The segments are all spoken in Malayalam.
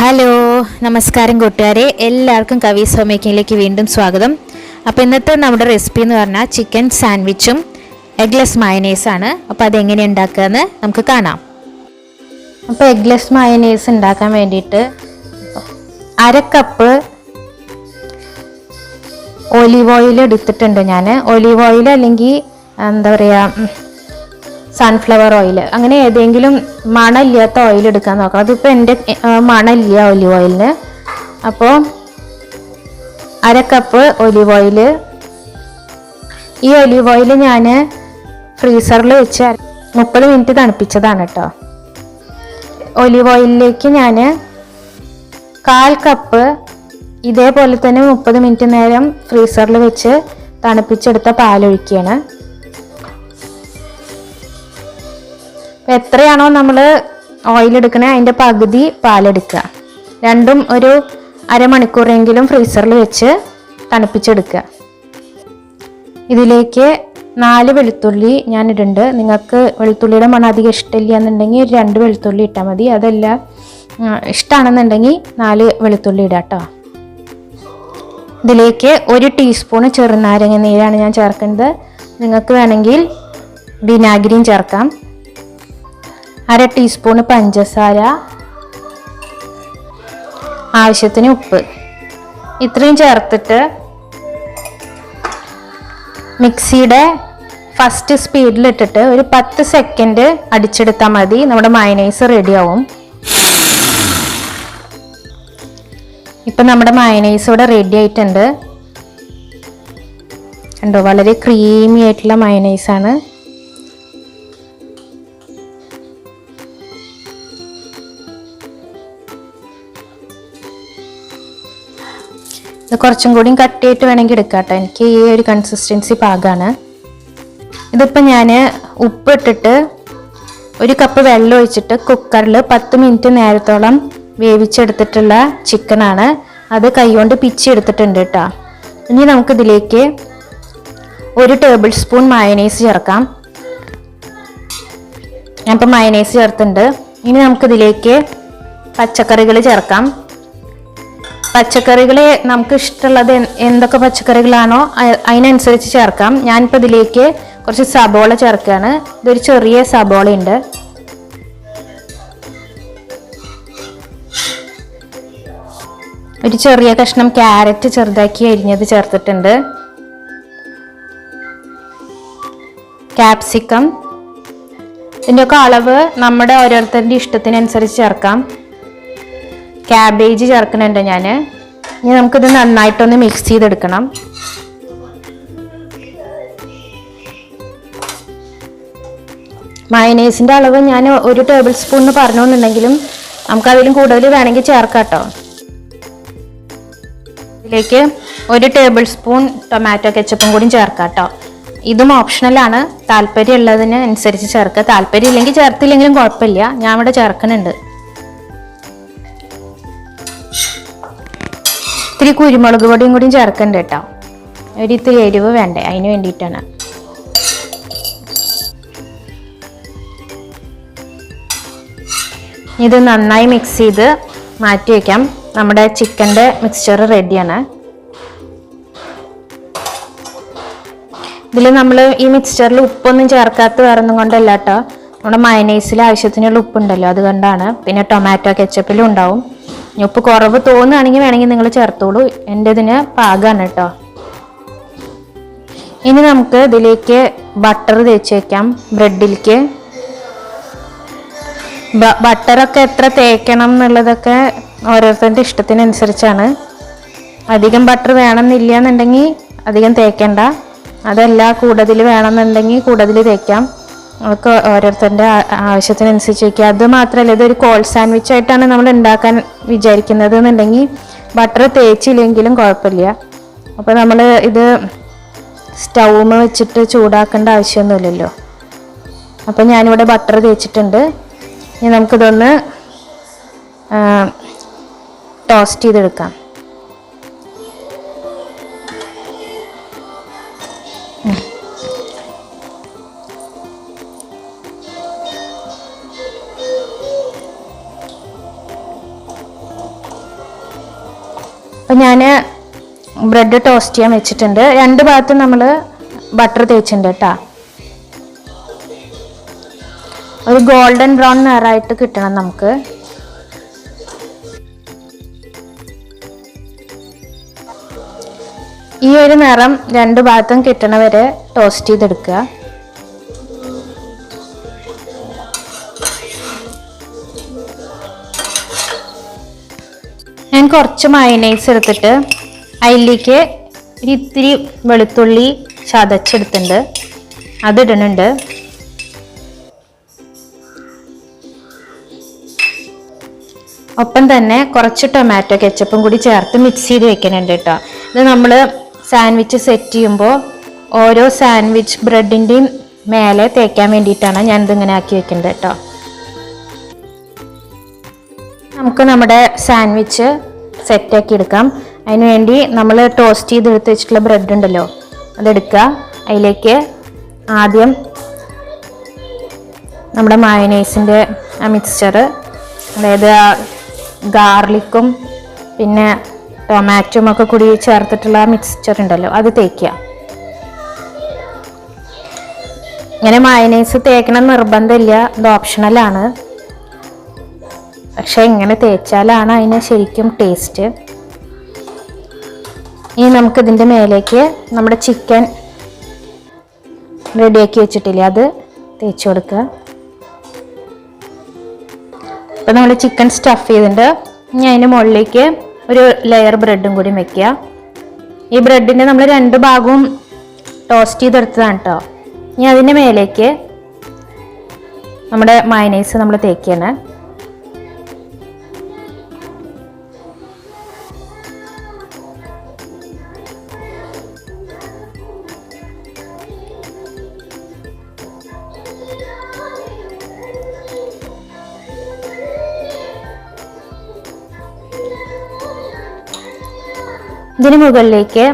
ഹലോ നമസ്കാരം കൂട്ടുകാരെ, എല്ലാവർക്കും കവീസ് ഹോം മേക്കിങ്ങിലേക്ക് വീണ്ടും സ്വാഗതം. അപ്പോൾ ഇന്നത്തെ നമ്മുടെ റെസിപ്പി എന്ന് പറഞ്ഞാൽ ചിക്കൻ സാൻഡ്വിച്ചും എഗ്ലെസ് മയനൈസാണ്. അപ്പോൾ അതെങ്ങനെ ഉണ്ടാക്കുകയെന്ന് നമുക്ക് കാണാം. അപ്പോൾ എഗ്ലെസ് മയനൈസ് ഉണ്ടാക്കാൻ വേണ്ടിയിട്ട് 1/2 കപ്പ് ഒലീവ് ഓയിൽ എടുത്തിട്ടുണ്ട്. ഞാൻ ഒലീവ് ഓയിൽ അല്ലെങ്കിൽ എന്താ പറയുക സൺഫ്ലവർ ഓയിൽ, അങ്ങനെ ഏതെങ്കിലും മണമില്ലാത്ത ഓയിൽ എടുക്കാൻ നോക്കാം. അതിപ്പോൾ എൻ്റെ മണമില്ല ഒലീവ് ഓയിലിന്. അപ്പോൾ 1/2 കപ്പ് ഒലീവ് ഓയിൽ. ഈ ഒലീവ് ഓയിൽ ഞാൻ ഫ്രീസറിൽ വെച്ച് 30 മിനിറ്റ് തണുപ്പിച്ചതാണ് കേട്ടോ. ഒലീവ് ഓയിലിലേക്ക് ഞാൻ 1/4 കപ്പ് ഇതേപോലെ തന്നെ 30 മിനിറ്റ് നേരം ഫ്രീസറിൽ വെച്ച് തണുപ്പിച്ചെടുത്ത പാലൊഴിക്കുകയാണ്. എത്രയാണോ നമ്മൾ ഓയിൽ എടുക്കണേ അതിൻ്റെ പകുതി പാലെടുക്കുക. രണ്ടും ഒരു അരമണിക്കൂറെങ്കിലും ഫ്രീസറിൽ വെച്ച് തണുപ്പിച്ചെടുക്കുക. ഇതിലേക്ക് 4 വെളുത്തുള്ളി ഞാൻ ഇടുന്നുണ്ട്. നിങ്ങൾക്ക് വെളുത്തുള്ളിയുടെ മണം അധികം ഇഷ്ടമില്ല എന്നുണ്ടെങ്കിൽ 2 വെളുത്തുള്ളി ഇട്ടാൽ മതി. അതല്ല ഇഷ്ടമാണെന്നുണ്ടെങ്കിൽ 4 വെളുത്തുള്ളി ഇടാം കേട്ടോ. ഇതിലേക്ക് 1 ടീസ്പൂൺ ചെറുനാരങ്ങ നീരാണ് ഞാൻ ചേർക്കുന്നത്. നിങ്ങൾക്ക് വേണമെങ്കിൽ വിനാഗിരിയും ചേർക്കാം. 1/2 ടീസ്പൂൺ പഞ്ചസാര, ആവശ്യത്തിന് ഉപ്പ്, ഇത്രയും ചേർത്തിട്ട് മിക്സിയുടെ ഫസ്റ്റ് സ്പീഡിലിട്ടിട്ട് ഒരു 10 സെക്കൻഡ് അടിച്ചെടുത്താൽ മതി. നമ്മുടെ മയനൈസ് റെഡിയാവും. ഇപ്പം നമ്മുടെ മയനൈസ് ഇവിടെ റെഡി ആയിട്ടുണ്ട്. കണ്ടോ, വളരെ ക്രീമി ആയിട്ടുള്ള മയനൈസാണ്. ഇത് കുറച്ചും കൂടി കട്ടിയായിട്ട് വേണമെങ്കിൽ എടുക്കാം കേട്ടോ. എനിക്ക് ഈ ഒരു കൺസിസ്റ്റൻസി പാകമാണ്. ഇതിപ്പോൾ ഞാൻ ഉപ്പ് ഇട്ടിട്ട് 1 കപ്പ് വെള്ളം ഒഴിച്ചിട്ട് കുക്കറിൽ 10 മിനിറ്റ് നേരത്തോളം വേവിച്ചെടുത്തിട്ടുള്ള ചിക്കനാണ്. അത് കൈകൊണ്ട് പിച്ചെടുത്തിട്ടുണ്ട് കേട്ടോ. ഇനി നമുക്കിതിലേക്ക് 1 ടേബിൾ സ്പൂൺ മയനൈസ് ചേർക്കാം. ഞാൻ ഇപ്പോൾ മയനൈസ് ചേർത്തിട്ടുണ്ട്. ഇനി നമുക്കിതിലേക്ക് പച്ചക്കറികൾ ചേർക്കാം. പച്ചക്കറികൾ നമുക്ക് ഇഷ്ടമുള്ളത് എന്തൊക്കെ പച്ചക്കറികളാണോ അതിനനുസരിച്ച് ചേർക്കാം. ഞാനിപ്പോൾ ഇതിലേക്ക് കുറച്ച് സബോള ചേർക്കുകയാണ്. ഇതൊരു ചെറിയ സബോള ഉണ്ട്. ഒരു ചെറിയ കഷ്ണം ക്യാരറ്റ് ചെറുതാക്കി അരിഞ്ഞത് ചേർത്തിട്ടുണ്ട്. ക്യാപ്സിക്കം, ഇതിൻ്റെയൊക്കെ അളവ് നമ്മുടെ ഓരോരുത്തരുടെ ഇഷ്ടത്തിനനുസരിച്ച് ചേർക്കാം. ക്യാബേജ് ചേർക്കുന്നുണ്ട് ഞാൻ. ഇനി നമുക്കിത് നന്നായിട്ടൊന്ന് മിക്സ് ചെയ്തെടുക്കണം. മയനൈസിൻ്റെ അളവ് ഞാൻ 1 ടേബിൾ സ്പൂൺ പറഞ്ഞു എന്നുണ്ടെങ്കിലും നമുക്കതിലും കൂടുതൽ വേണമെങ്കിൽ ചേർക്കാം കേട്ടോ. ഇതിലേക്ക് 1 ടേബിൾ സ്പൂൺ ടൊമാറ്റോ കെച്ചപ്പും കൂടി ചേർക്കാം കേട്ടോ. ഇതും ഓപ്ഷണലാണ്. താല്പര്യം ഉള്ളതിന് അനുസരിച്ച് ചേർക്കുക. താല്പര്യം ഇല്ലെങ്കിൽ ചേർത്തില്ലെങ്കിലും കുഴപ്പമില്ല. ഞാൻ ഇവിടെ ചേർക്കുന്നുണ്ട്. ഇത്തിരി കുരുമുളക് പൊടിയും കൂടിയും ചേർക്കണ്ട കേട്ടോ. ഇത്തിരി എരിവ് വേണ്ടേ, അതിന് വേണ്ടിയിട്ടാണ്. ഇത് നന്നായി മിക്സ് ചെയ്ത് മാറ്റി വയ്ക്കാം. നമ്മുടെ ചിക്കൻ്റെ മിക്സ്ചർ റെഡിയാണ്. ഇതിൽ നമ്മൾ ഈ മിക്സ്ചറിൽ ഉപ്പൊന്നും ചേർക്കാത്ത വേറൊന്നും കൊണ്ടല്ല കേട്ടോ. നമ്മുടെ മയനൈസിൽ ആവശ്യത്തിനുള്ള ഉപ്പുണ്ടല്ലോ, അതുകൊണ്ടാണ്. പിന്നെ ടൊമാറ്റോ കെച്ചപ്പിലും ഉണ്ടാവും. ഉപ്പ് കുറവ് തോന്നുകയാണെങ്കിൽ വേണമെങ്കിൽ നിങ്ങൾ ചേർത്തോളൂ. എൻ്റെ ഇതിന് പാകമാണ് കേട്ടോ. ഇനി നമുക്ക് ഇതിലേക്ക് ബട്ടർ തേച്ച് വയ്ക്കാം. ബ്രെഡിലേക്ക് ബട്ടറൊക്കെ എത്ര തേക്കണം എന്നുള്ളതൊക്കെ ഓരോരുത്തരുടെ ഇഷ്ടത്തിനനുസരിച്ചാണ്. അധികം ബട്ടർ വേണമെന്നില്ല എന്നുണ്ടെങ്കിൽ അധികം തേക്കണ്ട. അതല്ല കൂടുതൽ വേണമെന്നുണ്ടെങ്കിൽ കൂടുതൽ തേക്കാം. അതൊക്കെ ഓരോരുത്തരുടെ ആവശ്യത്തിനനുസരിച്ച് വയ്ക്കുക. അത് മാത്രമല്ല, ഇതൊരു കോൾഡ് സാൻഡ്വിച്ച് ആയിട്ടാണ് നമ്മൾ ഉണ്ടാക്കാൻ വിചാരിക്കുന്നത് എന്നുണ്ടെങ്കിൽ ബട്ടർ തേച്ചില്ലെങ്കിലും കുഴപ്പമില്ല. അപ്പോൾ നമ്മൾ ഇത് സ്റ്റൗമ് വെച്ചിട്ട് ചൂടാക്കേണ്ട ആവശ്യമൊന്നുമില്ലല്ലോ. അപ്പോൾ ഞാനിവിടെ ബട്ടർ തേച്ചിട്ടുണ്ട്. ഇനി നമുക്കിതൊന്ന് ടോസ്റ്റ് ചെയ്തെടുക്കാം. അപ്പം ഞാൻ ബ്രെഡ് ടോസ്റ്റ് ചെയ്യാൻ വെച്ചിട്ടുണ്ട്. രണ്ട് ഭാഗത്തും നമ്മൾ ബട്ടർ തേച്ചിട്ടുണ്ട് കേട്ടോ. ഒരു ഗോൾഡൻ ബ്രൗൺ നിറമായിട്ട് കിട്ടണം നമുക്ക്. ഈ ഒരു നിറം രണ്ട് ഭാഗത്തും കിട്ടണ വരെ ടോസ്റ്റ് ചെയ്തെടുക്കുക. ഞാൻ കുറച്ച് മയനൈസ് എടുത്തിട്ട് അതിലേക്ക് ഇത്തിരി വെളുത്തുള്ളി ചതച്ചെടുത്തിട്ടുണ്ട്, അതിടുന്നുണ്ട്. ഒപ്പം തന്നെ കുറച്ച് ടൊമാറ്റോ കെച്ചപ്പും കൂടി ചേർത്ത് മിക്സ് ചെയ്ത് വെക്കുന്നുണ്ട് കേട്ടോ. ഇത് നമ്മൾ സാൻഡ്വിച്ച് സെറ്റ് ചെയ്യുമ്പോൾ ഓരോ സാൻഡ്വിച്ച് ബ്രെഡിൻ്റെയും മേലെ തേക്കാൻ വേണ്ടിയിട്ടാണ് ഞാനിതിങ്ങനെ ആക്കി വെക്കുന്നത് കേട്ടോ. നമുക്ക് നമ്മുടെ സാൻഡ്വിച്ച് സെറ്റാക്കി എടുക്കാം. അതിന് വേണ്ടി നമ്മൾ ടോസ്റ്റ് ചെയ്ത് എടുത്ത് വെച്ചിട്ടുള്ള ബ്രെഡ് ഉണ്ടല്ലോ, അതെടുക്കുക. അതിലേക്ക് ആദ്യം നമ്മുടെ മയോനൈസിൻ്റെ ആ മിക്സ്ചർ, അതായത് ഗാർലിക്കും പിന്നെ ടൊമാറ്റോയും ഒക്കെ കൂടി ചേർത്തിട്ടുള്ള മിക്സ്ചർ ഉണ്ടല്ലോ, അത് തേക്കുക. ഇങ്ങനെ മയോനൈസ് തേക്കണം നിർബന്ധമില്ല, ഇത് ഓപ്ഷണലാണ്. പക്ഷെ ഇങ്ങനെ തേച്ചാലാണ് അതിന് ശരിക്കും ടേസ്റ്റ്. ഇനി നമുക്കിതിൻ്റെ മേലേക്ക് നമ്മുടെ ചിക്കൻ റെഡിയാക്കി വെച്ചിട്ടില്ലേ, അത് തേച്ച് കൊടുക്കുക. അപ്പോൾ നമ്മൾ ചിക്കൻ സ്റ്റഫ് ചെയ്തിട്ടുണ്ട്. ഇനി അതിന് മുകളിലേക്ക് ഒരു ലെയർ ബ്രെഡും കൂടി വെക്കുക. ഈ ബ്രെഡിൻ്റെ നമ്മൾ രണ്ട് ഭാഗവും ടോസ്റ്റ് ചെയ്തെടുത്തതാണ് കേട്ടോ. ഇനി അതിൻ്റെ മേലേക്ക് നമ്മുടെ മയോനൈസ് നമ്മൾ തേക്കുകയാണ്. ഇതിന് മുകളിലേക്ക്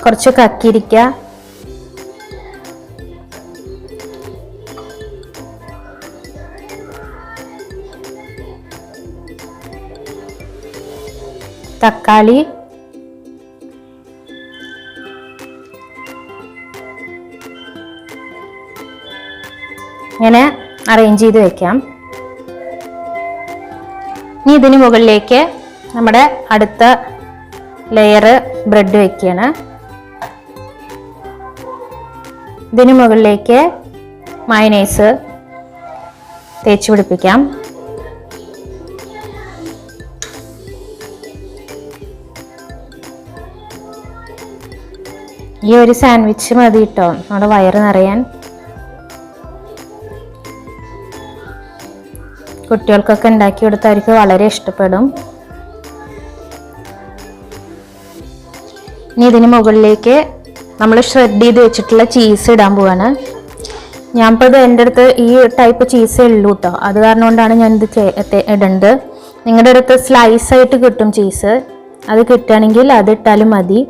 കുറച്ച് കക്കിരിക്ക, തക്കാളി, ഇങ്ങനെ അറേഞ്ച് ചെയ്ത് വെക്കാം. ഇനി ഇതിന് മുകളിലേക്ക് നമ്മുടെ അടുത്ത ലെയർ ബ്രെഡ് വെക്കുകയാണ്. ഇതിന് മുകളിലേക്ക് മയോനൈസ് തേച്ച് പിടിപ്പിക്കാം. ഈ ഒരു സാൻഡ്വിച്ച് മതി കേട്ടോ നമ്മുടെ വയറ് നിറയാൻ. കുട്ടികൾക്കൊക്കെ ഉണ്ടാക്കി കൊടുത്താൽ അവർക്ക് വളരെ ഇഷ്ടപ്പെടും. ഇനി ഇതിന് മുകളിലേക്ക് നമ്മൾ ഷ്രെഡ് ചെയ്ത് വെച്ചിട്ടുള്ള ചീസ് ഇടാൻ പോവാണ്. ഞാനിപ്പോൾ ഇത് എൻ്റെ അടുത്ത് ഈ ടൈപ്പ് ചീസേ ഉള്ളൂ കേട്ടോ, അത് കാരണം കൊണ്ടാണ് ഞാനിത് ഇടുന്നത്. നിങ്ങളുടെ അടുത്ത് സ്ലൈസ് ആയിട്ട് കിട്ടും ചീസ്, അത് കിട്ടുകയാണെങ്കിൽ അത് ഇട്ടാലും മതി.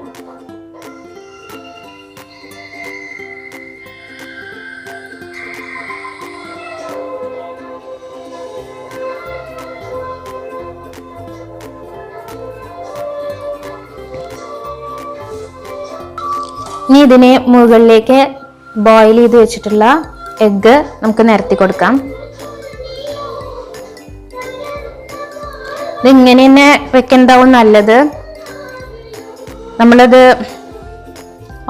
ഇനി ഇതിന് മുകളിലേക്ക് ബോയിൽ ചെയ്ത് വെച്ചിട്ടുള്ള എഗ്ഗ് നമുക്ക് നിരത്തി കൊടുക്കാം. ഇതിങ്ങനെ തന്നെ വെക്കുന്നതാവും നല്ലത്. നമ്മളത്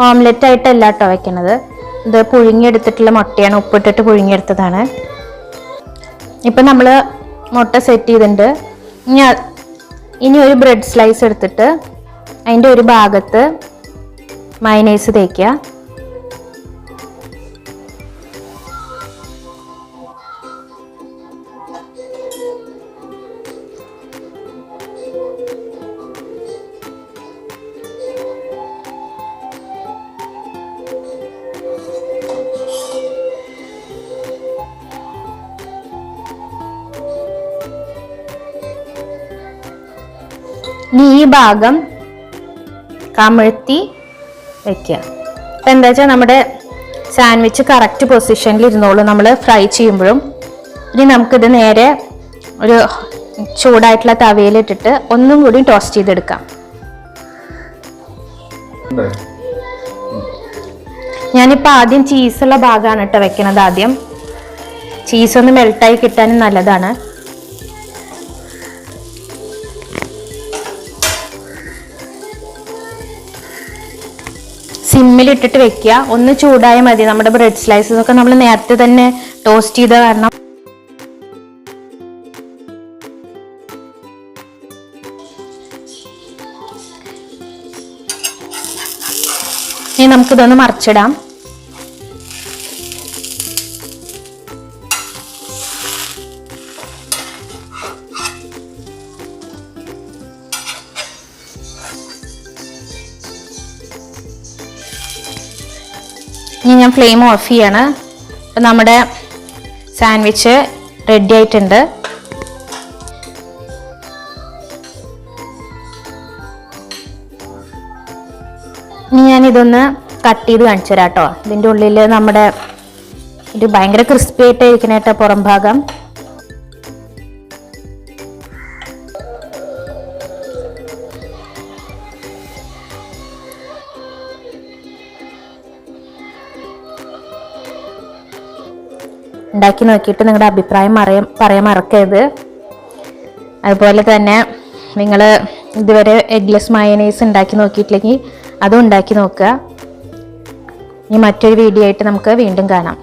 ഓംലെറ്റ് ആയിട്ടല്ല കേട്ടോ വെക്കണത്, ഇത് പുഴുങ്ങിയെടുത്തിട്ടുള്ള മുട്ടയാണ്, ഉപ്പിട്ടിട്ട് പുഴുങ്ങിയെടുത്തതാണ്. ഇപ്പം നമ്മൾ മുട്ട സെറ്റ് ചെയ്തിട്ടുണ്ട്. ഇനി ഒരു ബ്രെഡ് സ്ലൈസ് എടുത്തിട്ട് അതിൻ്റെ ഒരു ഭാഗത്ത് മയോനൈസ് തേക്കുക. ഇനി ഈ ഭാഗം കമിഴ്ത്തി വെക്കുക. അപ്പം എന്താ വെച്ചാൽ നമ്മുടെ സാൻഡ്വിച്ച് കറക്റ്റ് പൊസിഷനിൽ ഇരുന്നോളൂ നമ്മൾ ഫ്രൈ ചെയ്യുമ്പോഴും. ഇനി നമുക്കിത് നേരെ ഒരു ചൂടായിട്ടുള്ള തവയിലിട്ടിട്ട് ഒന്നും കൂടി ടോസ്റ്റ് ചെയ്തെടുക്കാം. ഞാനിപ്പോൾ ആദ്യം ചീസുള്ള ഭാഗമാണ് കേട്ടോ വെക്കണത്. ആദ്യം ചീസൊന്ന് മെൽട്ടായി കിട്ടാനും നല്ലതാണ്. സിമ്മിലിട്ടിട്ട് വെക്കുക. ഒന്ന് ചൂടായാൽ മതി. നമ്മുടെ ബ്രെഡ് സ്ലൈസസ് ഒക്കെ നമ്മൾ നേരത്തെ തന്നെ ടോസ്റ്റ് ചെയ്ത കാരണം ഇനി നമുക്കിതൊന്ന് മറിച്ചിടാം. ഇനി ഞാൻ ഫ്ലെയിം ഓഫ് ചെയ്യാണ്. അപ്പം നമ്മുടെ സാൻഡ്വിച്ച് റെഡി ആയിട്ടുണ്ട്. ഇനി ഞാനിതൊന്ന് കട്ട് ചെയ്ത് കാണിച്ചു തരാം കേട്ടോ. ഇതിൻ്റെ ഉള്ളിൽ നമ്മുടെ ഇത് ഭയങ്കര ക്രിസ്പി ആയിട്ട് ഇരിക്കണ കേട്ടോ പുറം ഭാഗം. ഉണ്ടാക്കി നോക്കിയിട്ട് നിങ്ങളുടെ അഭിപ്രായം പറയാൻ മറക്കരുത്. അതുപോലെ തന്നെ നിങ്ങൾ ഇതുവരെ എഗ്ലെസ് മയോനൈസ് ഉണ്ടാക്കി നോക്കിയിട്ടില്ലെങ്കിൽ അതും ഉണ്ടാക്കി നോക്കുക. ഇനി മറ്റൊരു വീഡിയോ ആയിട്ട് നമുക്ക് വീണ്ടും കാണാം.